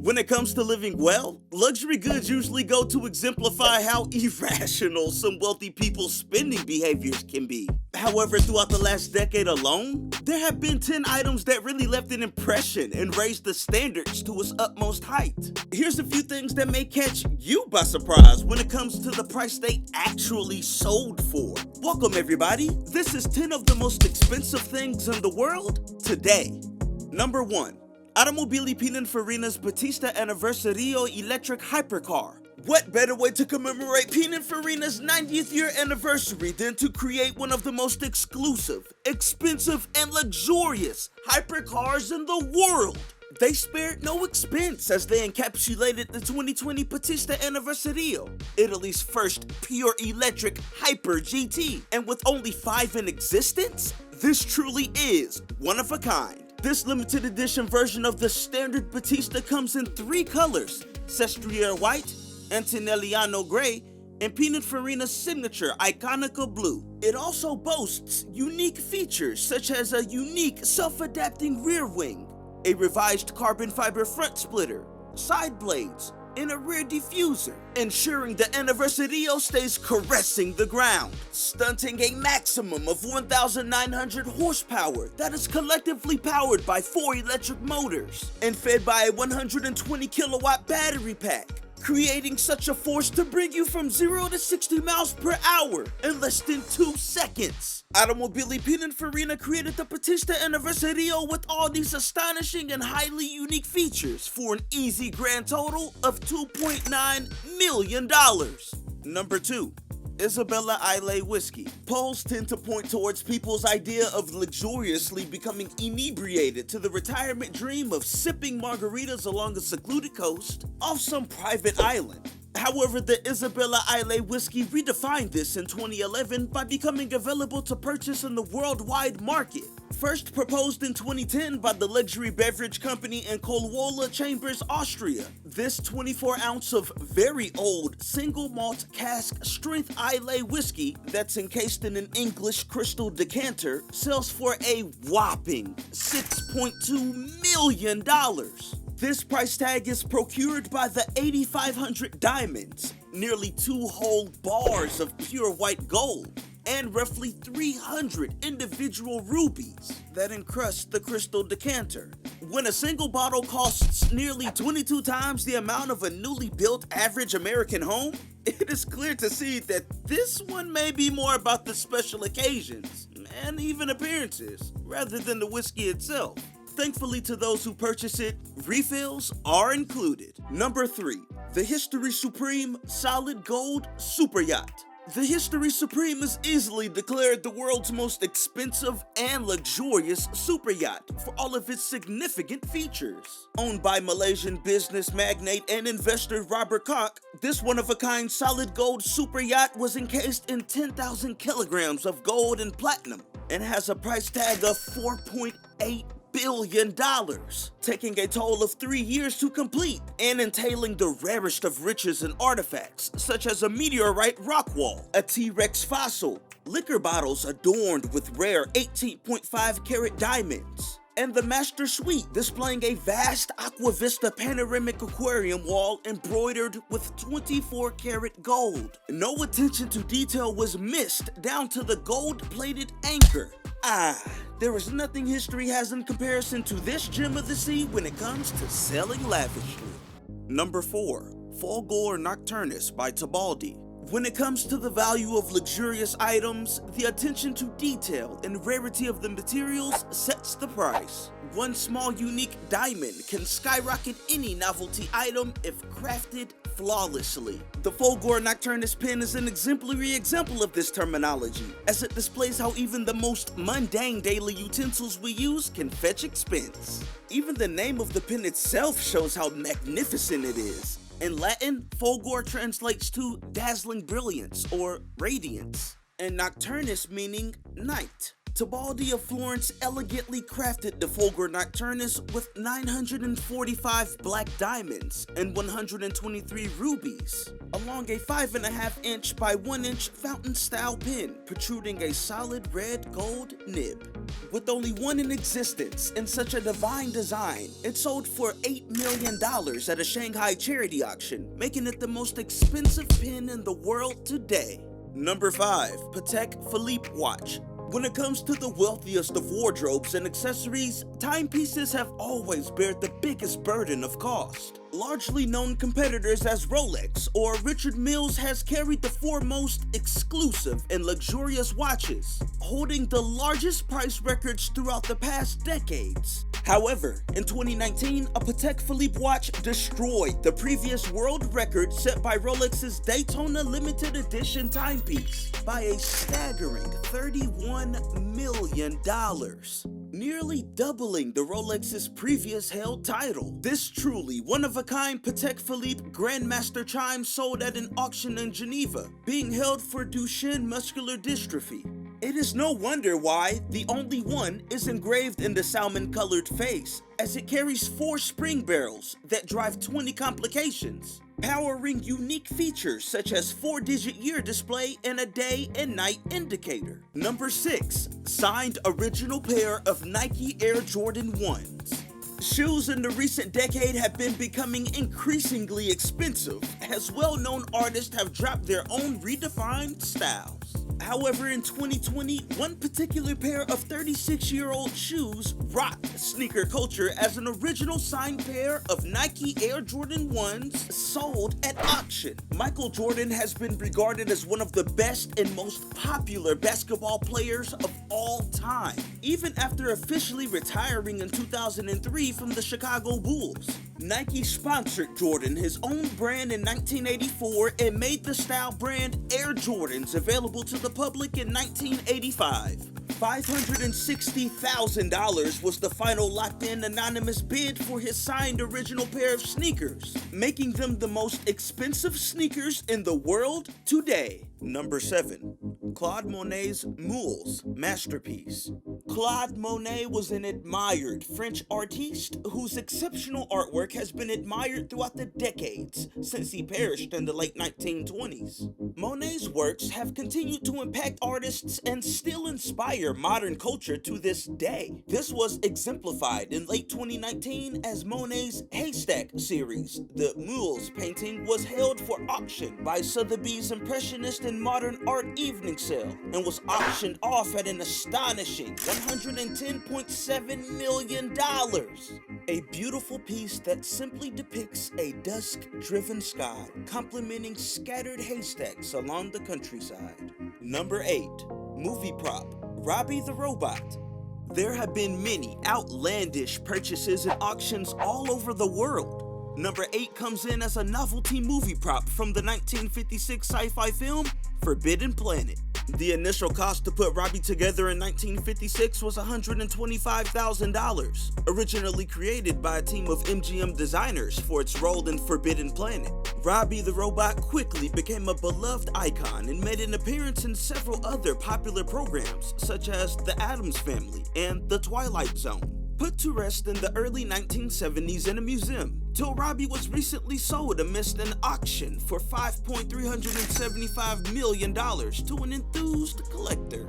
When it comes to living well, luxury goods usually go to exemplify how irrational some wealthy people's spending behaviors can be. However, throughout the last decade alone, there have been 10 items that really left an impression and raised the standards to its utmost height. Here's a few things that may catch you by surprise when it comes to the price they actually sold for. Welcome everybody, this is 10 of the most expensive things in the world today. Number 1. Automobili Pininfarina's Batista Anniversario electric hypercar. What better way to commemorate Pininfarina's 90th year anniversary than to create one of the most exclusive, expensive, and luxurious hypercars in the world? They spared no expense as they encapsulated the 2020 Batista Anniversario, Italy's first pure electric hyper GT. And with only 5 in existence, this truly is one of a kind. This limited edition version of the standard Batista comes in 3 colors: Sestriere White, Antonelliano Gray, and Pininfarina's signature Iconica Blue. It also boasts unique features such as a unique self-adapting rear wing, a revised carbon fiber front splitter, side blades, and a rear diffuser, ensuring the Anniversario stays caressing the ground, stunting a maximum of 1,900 horsepower that is collectively powered by 4 electric motors and fed by a 120 kilowatt battery pack, creating such a force to bring you from 0 to 60 miles per hour in less than 2 seconds. Automobili Pininfarina created the Batista Anniversario with all these astonishing and highly unique features for an easy grand total of $2.9 million. Number 2. Isabella Islay whiskey. Polls tend to point towards people's idea of luxuriously becoming inebriated to the retirement dream of sipping margaritas along a secluded coast off some private island. However, the Isabella Islay whiskey redefined this in 2011 by becoming available to purchase in the worldwide market. First proposed in 2010 by the luxury beverage company in Kolwola Chambers, Austria, this 24-ounce of very old single malt cask strength Islay whiskey that's encased in an English crystal decanter sells for a whopping $6.2 million. This price tag is procured by the 8,500 diamonds, nearly 2 whole bars of pure white gold, and roughly 300 individual rubies that encrust the crystal decanter. When a single bottle costs nearly 22 times the amount of a newly built average American home, it is clear to see that this one may be more about the special occasions and even appearances rather than the whiskey itself. Thankfully to those who purchase it, refills are included. Number 3. The History Supreme Solid Gold Super Yacht. The History Supreme is easily declared the world's most expensive and luxurious super yacht for all of its significant features. Owned by Malaysian business magnate and investor Robert Koch, this one-of-a-kind solid gold super yacht was encased in 10,000 kilograms of gold and platinum and has a price tag of $4.8 billion, taking a total of 3 years to complete and entailing the rarest of riches and artifacts such as a meteorite rock wall, a T-Rex fossil, liquor bottles adorned with rare 18.5 karat diamonds, and the master suite displaying a vast Aquavista panoramic aquarium wall embroidered with 24 karat gold. No attention to detail was missed down to the gold-plated anchor. There is nothing history has in comparison to this gem of the sea when it comes to selling lavishly. Number 4. Folger Nocturnas by Tabaldi. When it comes to the value of luxurious items, the attention to detail and rarity of the materials sets the price. One small unique diamond can skyrocket any novelty item if crafted flawlessly. The Folger Nocturnas pen is an exemplary example of this terminology, as it displays how even the most mundane daily utensils we use can fetch expense. Even the name of the pen itself shows how magnificent it is. In Latin, Folger translates to dazzling brilliance or radiance, and Nocturnus meaning night. Tabaldi of Florence elegantly crafted the Folger Nocturnus with 945 black diamonds and 123 rubies, along a 5.5-inch by 1-inch fountain-style pen protruding a solid red gold nib. With only one in existence in such a divine design, it sold for $8 million at a Shanghai charity auction, making it the most expensive pin in the world today. Number 5. Patek Philippe watch. When it comes to the wealthiest of wardrobes and accessories, timepieces have always bared the biggest burden of cost. Largely known competitors as Rolex or Richard Mille has carried the foremost exclusive and luxurious watches, holding the largest price records throughout the past decades. However, in 2019, a Patek Philippe watch destroyed the previous world record set by Rolex's Daytona limited edition timepiece by a staggering $31 million, nearly doubling the Rolex's previous held title. This truly one-of-a-kind Patek Philippe Grandmaster chime sold at an auction in Geneva, being held for Duchenne muscular dystrophy. It is no wonder why the only one is engraved in the salmon-colored face, as it carries 4 spring barrels that drive 20 complications, powering unique features such as 4-digit year display and a day and night indicator. Number 6. Signed original pair of Nike Air Jordan 1s. Shoes in the recent decade have been becoming increasingly expensive, as well-known artists have dropped their own redefined styles. However, in 2020, one particular pair of 36-year-old shoes rocked sneaker culture as an original signed pair of Nike Air Jordan 1s sold at auction. Michael Jordan has been regarded as one of the best and most popular basketball players of all time, even after officially retiring in 2003 from the Chicago Bulls. Nike sponsored Jordan, his own brand, in 1984 and made the style brand Air Jordans available to the public in 1985. $560,000 was the final locked-in anonymous bid for his signed original pair of sneakers, making them the most expensive sneakers in the world today. Number 7. Claude Monet's Mules masterpiece. Claude Monet was an admired French artiste whose exceptional artwork has been admired throughout the decades since he perished in the late 1920s. Monet's works have continued to impact artists and still inspire modern culture to this day. This was exemplified in late 2019 as Monet's Haystack series. The Mules painting was held for auction by Sotheby's Impressionist and Modern Art Evening Sale and was auctioned off at an astonishing $110.7 million. A beautiful piece that simply depicts a dusk-driven sky, complementing scattered haystacks along the countryside. Number 8. Movie prop, Robbie the Robot. There have been many outlandish purchases and auctions all over the world. Number 8 comes in as a novelty movie prop from the 1956 sci-fi film Forbidden Planet. The initial cost to put Robbie together in 1956 was $125,000, originally created by a team of MGM designers for its role in Forbidden Planet. Robbie the Robot quickly became a beloved icon and made an appearance in several other popular programs, such as The Addams Family and The Twilight Zone. Put to rest in the early 1970s in a museum, till Robbie was recently sold amidst an auction for $5.375 million to an enthused collector.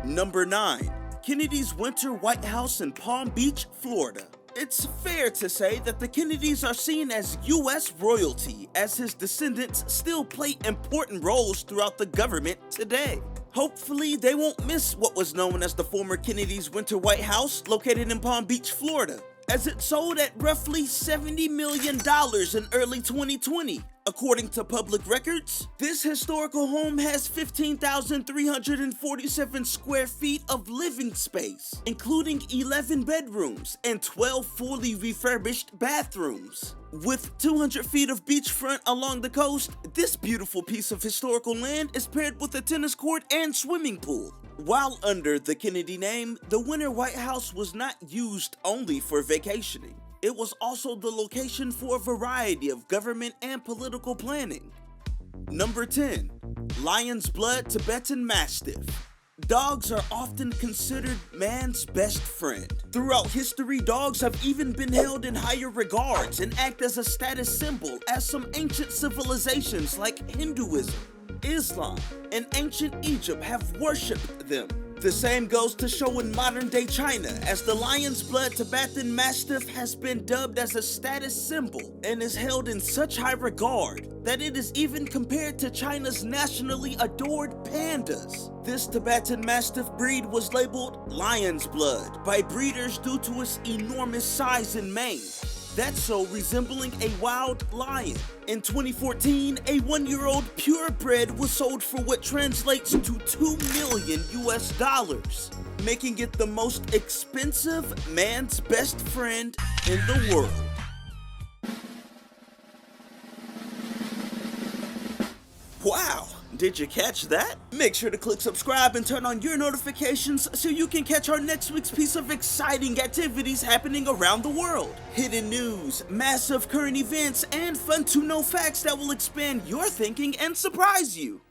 Number 9. Kennedy's Winter White House in Palm Beach, Florida. It's fair to say that the Kennedys are seen as U.S. royalty, as his descendants still play important roles throughout the government today. Hopefully, they won't miss what was known as the former Kennedy's Winter White House, located in Palm Beach, Florida, as it sold at roughly $70 million in early 2020. According to public records, this historical home has 15,347 square feet of living space, including 11 bedrooms and 12 fully refurbished bathrooms. With 200 feet of beachfront along the coast, this beautiful piece of historical land is paired with a tennis court and swimming pool. While under the Kennedy name, the Winter White House was not used only for vacationing. It was also the location for a variety of government and political planning. Number 10. Lion's Blood Tibetan Mastiff. Dogs are often considered man's best friend. Throughout history, dogs have even been held in higher regards and act as a status symbol, as some ancient civilizations like Hinduism, Islam, and ancient Egypt have worshipped them. The same goes to show in modern-day China, as the lion's blood Tibetan Mastiff has been dubbed as a status symbol and is held in such high regard that it is even compared to China's nationally adored pandas. This Tibetan Mastiff breed was labeled lion's blood by breeders due to its enormous size and mane. That's so resembling a wild lion. In 2014, a 1-year-old purebred was sold for what translates to $2 million US, making it the most expensive man's best friend in the world. Wow! Did you catch that? Make sure to click subscribe and turn on your notifications so you can catch our next week's piece of exciting activities happening around the world. Hidden news, massive current events, and fun to know facts that will expand your thinking and surprise you.